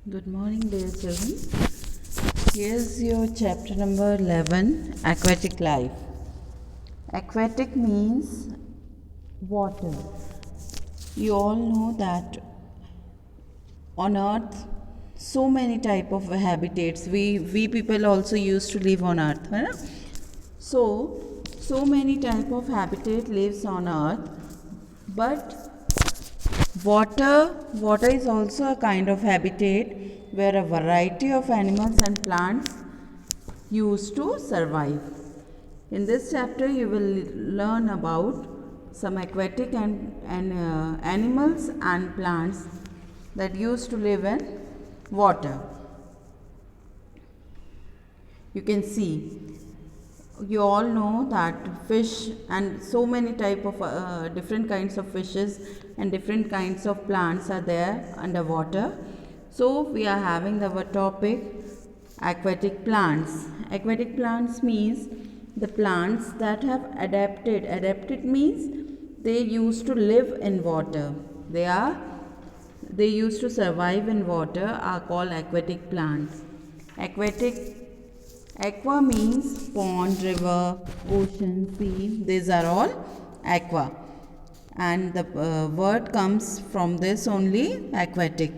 Good morning, dear children. Here's your chapter number 11, Aquatic Life. Aquatic means water. You all know that on earth so many type of habitats. We people also used to live on earth, है ना? So many type of habitat lives on earth, but water is also a kind of habitat where a variety of animals and plants used to survive. In this chapter, you will learn about some aquatic and animals and plants that used to live in water. You can see, you all know that fish and so many type of different kinds of fishes and different kinds of plants are there underwater. So we are having our topic aquatic plants. Aquatic plants means the plants that have adapted means they used to live in water. They used to survive in water are called aquatic plants. Aqua means pond, river, ocean, sea. These are all aqua. And the word comes from this only, aquatic.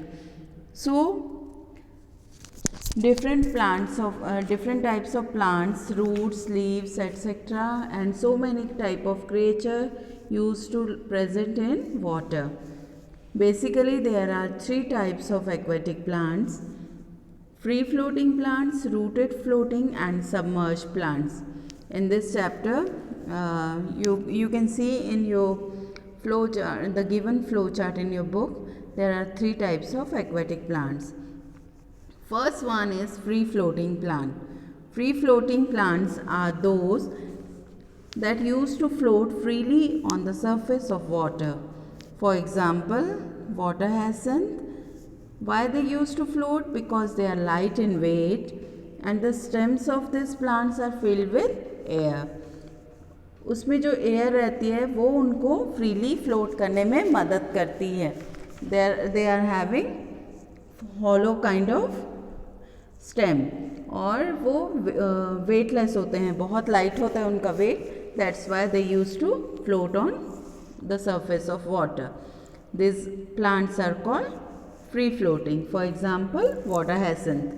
So, different types of plants, roots, leaves, etc. and so many type of creature used to present in water. Basically, there are three types of aquatic plants: free floating plants, rooted floating, and submerged plants. In this chapter, you can see in your flow chart, the given flow chart in your book, there are three types of aquatic plants. First one is free floating plant. Free floating plants are those that used to float freely on the surface of water. For example, water hyacinth. Why they used to float? Because they are light in weight and the stems of these plants are filled with air. उसमें जो air रहती है वो उनको freely float करने में मदद करती है. They are having hollow kind of stem और वो वेटलेस होते हैं, बहुत लाइट होता है उनका wait. That's why they used to float on the surface of water. These plants are called free floating. For example, water hyacinth.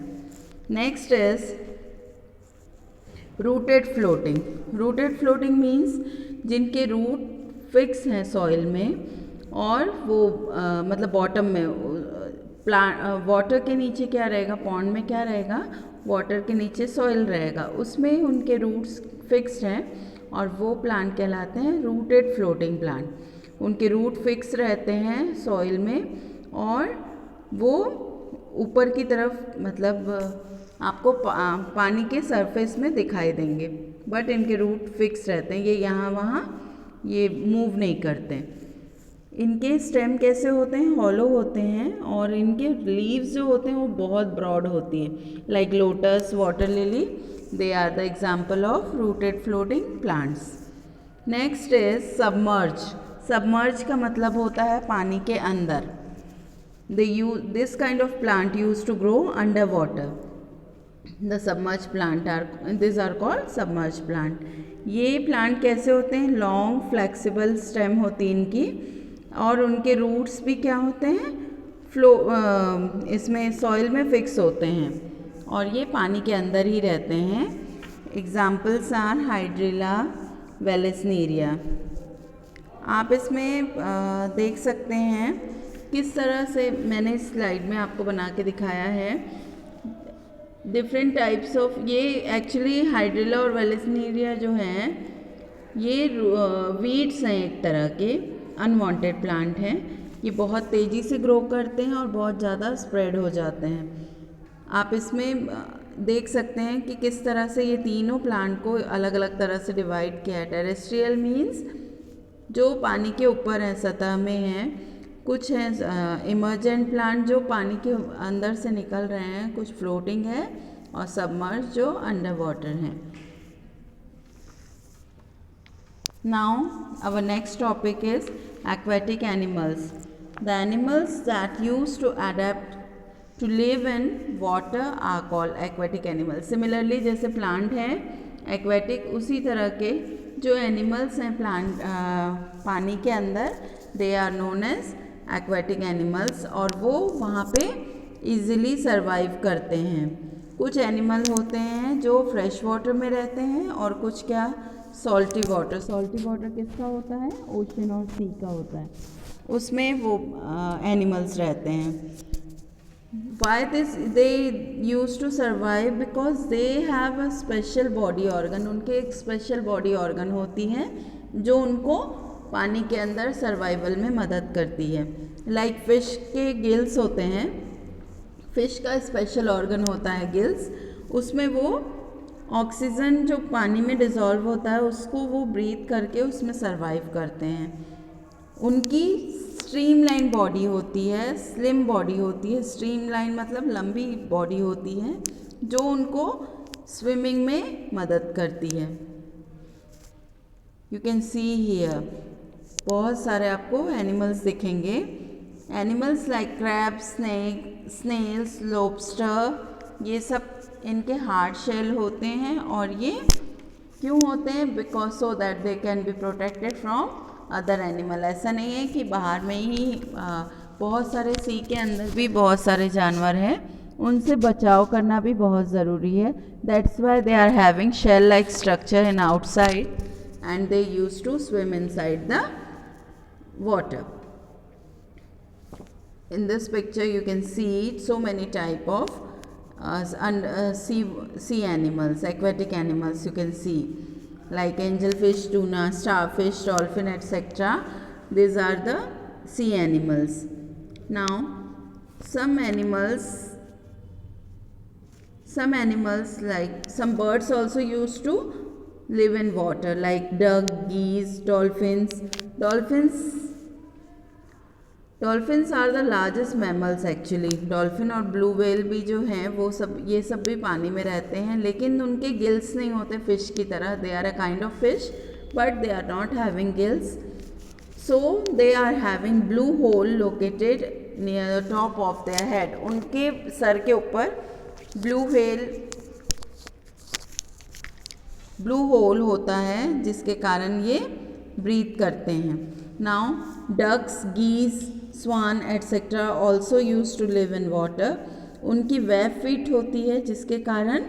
Next is rooted floating. Rooted floating means जिनके root fix हैं soil में और वो मतलब bottom में plant water के नीचे क्या रहेगा, पॉन्ड में क्या रहेगा, वाटर के नीचे सॉइल रहेगा, उसमें उनके रूट्स फिक्स्ड हैं और वो प्लांट कहलाते हैं रूटेड फ्लोटिंग प्लांट. उनके रूट फिक्स रहते हैं सॉइल में और वो ऊपर की तरफ मतलब आपको पानी के सरफेस में दिखाई देंगे, बट इनके रूट फिक्स रहते हैं, ये यहाँ वहाँ ये मूव नहीं करते. इनके स्टेम कैसे होते हैं, हॉलो होते हैं और इनके लीव्स जो होते हैं वो बहुत ब्रॉड होती है, like lotus, water lily. They are the example of rooted floating plants. Next is submerge. Submerge का मतलब होता है पानी के अंदर. This kind of plant used to grow underwater. The submerged plant these are called submerged plant. ये plant कैसे होते हैं, लॉन्ग फ्लेक्सिबल स्टेम होती है इनकी और उनके रूट्स भी क्या होते हैं, इसमें सॉइल में फिक्स होते हैं और ये पानी के अंदर ही रहते हैं. Examples are hydrilla, vallisneria. आप इसमें देख सकते हैं किस तरह से मैंने इस स्लाइड में आपको बना के दिखाया है. डिफरेंट टाइप्स ऑफ, ये एक्चुअली हाइड्रिला और वेलेसनेरिया जो हैं ये वीड्स हैं, एक तरह के अनवांटेड प्लांट हैं. ये बहुत तेज़ी से ग्रो करते हैं और बहुत ज़्यादा स्प्रेड हो जाते हैं. आप इसमें देख सकते हैं कि किस तरह से ये तीनों प्लांट को अलग अलग तरह से डिवाइड किया है. टेरेस्ट्रियल मीन्स जो पानी के ऊपर हैं, सतह में हैं. कुछ हैं इमर्जेंट प्लांट जो पानी के अंदर से निकल रहे हैं, कुछ फ्लोटिंग है और सबमर्ज जो अंडर वाटर हैं. Now our next topic is aquatic animals. The animals that used to adapt to live in water are called aquatic animals. Similarly जैसे प्लांट है एक्वेटिक, उसी तरह के जो एनिमल्स हैं प्लांट पानी के अंदर, they are known as aquatic animals, और वो वहाँ पे इजीली सरवाइव करते हैं. कुछ एनिमल होते हैं जो फ्रेश वाटर में रहते हैं और कुछ क्या सॉल्टी वाटर. सॉल्टी वाटर किसका होता है? ओशन और सी का होता है, उसमें वो एनिमल्स रहते हैं. Why this they used to survive? Because they have a special body organ. उनके एक स्पेशल बॉडी ऑर्गन होती है जो उनको पानी के अंदर सर्वाइवल में मदद करती है. लाइक फिश के गिल्स होते हैं, फिश का स्पेशल ऑर्गन होता है गिल्स, उसमें वो ऑक्सीजन जो पानी में डिज़ोल्व होता है उसको वो ब्रीथ करके उसमें सर्वाइव करते हैं. उनकी स्ट्रीमलाइन बॉडी होती है, स्लिम बॉडी होती है. स्ट्रीमलाइन मतलब लंबी बॉडी होती है जो उनको स्विमिंग में मदद करती है. यू कैन सी हियर बहुत सारे आपको एनिमल्स दिखेंगे. Animals like crab, snails, lobster, ये सब इनके हार्ड शेल होते हैं. और ये क्यों होते हैं? Because so that they can be protected from other animal. ऐसा नहीं है कि बाहर में ही बहुत सारे सी के अंदर भी बहुत सारे जानवर हैं, उनसे बचाव करना भी बहुत ज़रूरी है. That's why they are having shell like structure in outside and they use to swim inside the water. In this picture you can see so many type of sea animals, aquatic animals you can see, like angelfish, tuna, starfish, dolphin, etc. These are the sea animals. Now some animals like some birds also used to live in water, like duck, geese, dolphins are the largest mammals actually. Dolphin और blue whale भी जो हैं वो सब, ये सब भी पानी में रहते हैं, लेकिन उनके गिल्स नहीं होते फिश की तरह. They are a kind of fish but they are not having gills. So they are having blue hole located near the top of their head. उनके सर के ऊपर ब्लू होल होता है जिसके कारण ये ब्रीथ करते हैं. Now ducks, geese, swan etcetera also use to live in water. उनकी वेब फीट होती है जिसके कारण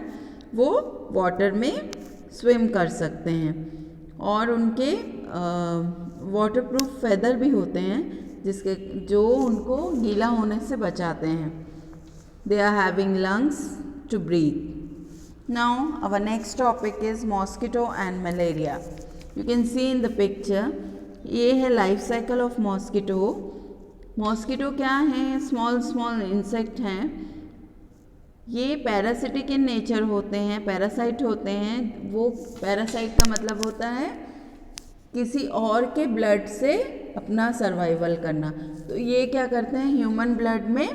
वो वाटर में स्विम कर सकते हैं. और उनके वाटर प्रूफ फेदर भी होते हैं जो उनको गीला होने से बचाते हैं. They are having lungs to breathe. Now our next topic is mosquito and malaria. You can see in the picture, ये है life cycle of mosquito. Mosquito क्या है? स्मॉल इंसेक्ट हैं. ये पैरासिटिक इन नेचर होते हैं, पैरासाइट होते हैं. वो पैरासाइट का मतलब होता है किसी और के ब्लड से अपना सर्वाइवल करना. तो ये क्या करते हैं? ह्यूमन ब्लड में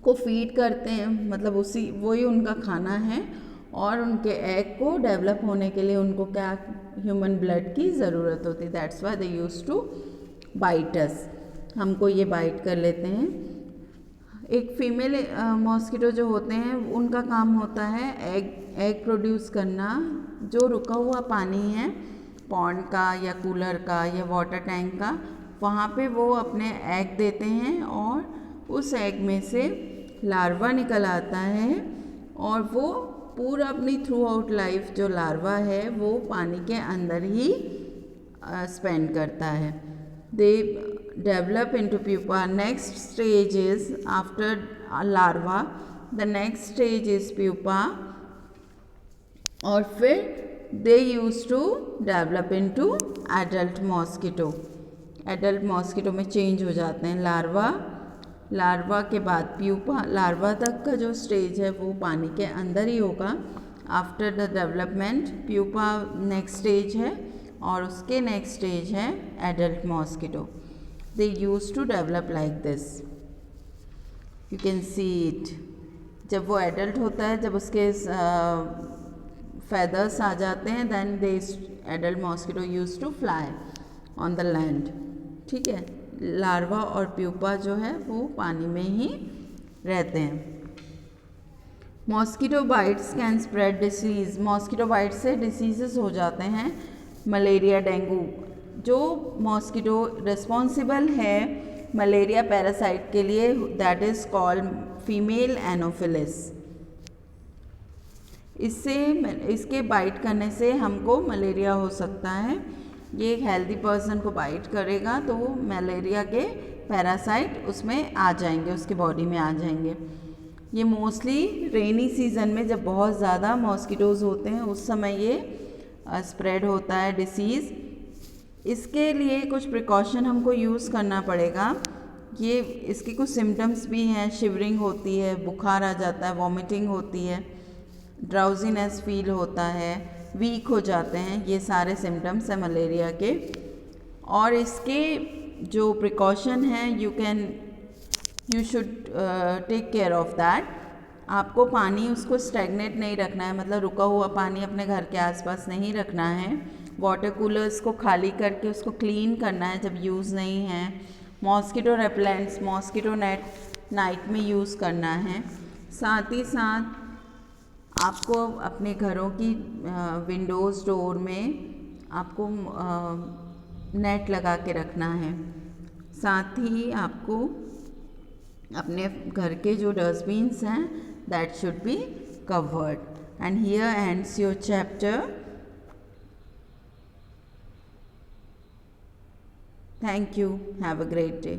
को फीड करते हैं, मतलब वही उनका खाना है. और उनके एग को डेवलप होने के लिए उनको क्या ह्यूमन ब्लड की ज़रूरत होती है. That's why they use to bite us. हमको ये बाइट कर लेते हैं. एक फीमेल मॉस्किटो जो होते हैं उनका काम होता है एग प्रोड्यूस करना. जो रुका हुआ पानी है पॉन्ड का या कूलर का या वाटर टैंक का, वहाँ पे वो अपने एग देते हैं और उस एग में से लार्वा निकल आता है. और वो पूरा अपनी थ्रू आउट लाइफ जो लार्वा है वो पानी के अंदर ही स्पेंड करता है. They develop into pupa. Next stage is after larva, the next stage is pupa. और फिर they use to develop into adult mosquito. Adult mosquito में चेंज हो जाते हैं. लार्वा के बाद प्यूपा. लार्वा तक का जो स्टेज है वो पानी के अंदर ही होगा. After the development pupa next stage है और उसके नेक्स्ट स्टेज है adult mosquito. They use to develop like this. You can see it. जब वो एडल्ट होता है, जब उसके फेदर्स आ जाते हैं, then they adult mosquito use to fly on the land. ठीक है. लार्वा और प्यूपा जो है वो पानी में ही रहते हैं। Mosquito bites can spread disease, mosquito bite से डिसीजेस हो जाते हैं, मलेरिया, डेंगू। जो मॉस्किटो रिस्पॉन्सिबल है मलेरिया पैरासाइट के लिए, that is called female anopheles. इसके बाइट करने से हमको मलेरिया हो सकता है। ये एक हेल्दी पर्सन को बाइट करेगा तो मलेरिया के पैरासाइट उसमें आ जाएंगे, उसके बॉडी में आ जाएंगे। ये मोस्टली रेनी सीज़न में जब बहुत ज़्यादा मॉस्किटोज़ होते हैं उस समय ये स्प्रेड होता है डिसीज़। इसके लिए कुछ प्रिकॉशन हमको यूज़ करना पड़ेगा। ये इसके कुछ सिम्टम्स भी हैं, शिवरिंग होती है, बुखार आ जाता है, वॉमिटिंग होती है, ड्राउजीनेस फील होता है, वीक हो जाते हैं। ये सारे सिम्टम्स हैं मलेरिया के। और इसके जो प्रिकॉशन हैं you should take care of that. आपको पानी उसको स्टैग्नेट नहीं रखना है, मतलब रुका हुआ पानी अपने घर के आसपास नहीं रखना है। वाटर कूलर्स को खाली करके उसको क्लीन करना है जब यूज़ नहीं है। Mosquito repellents, mosquito net night में यूज़ करना है। साथ ही साथ आपको अपने घरों की विंडोज़ डोर में आपको नेट लगा के रखना है। साथ ही आपको अपने घर के जो डस्टबिन्स हैं that should be covered. And here ends your chapter. Thank you, have a great day.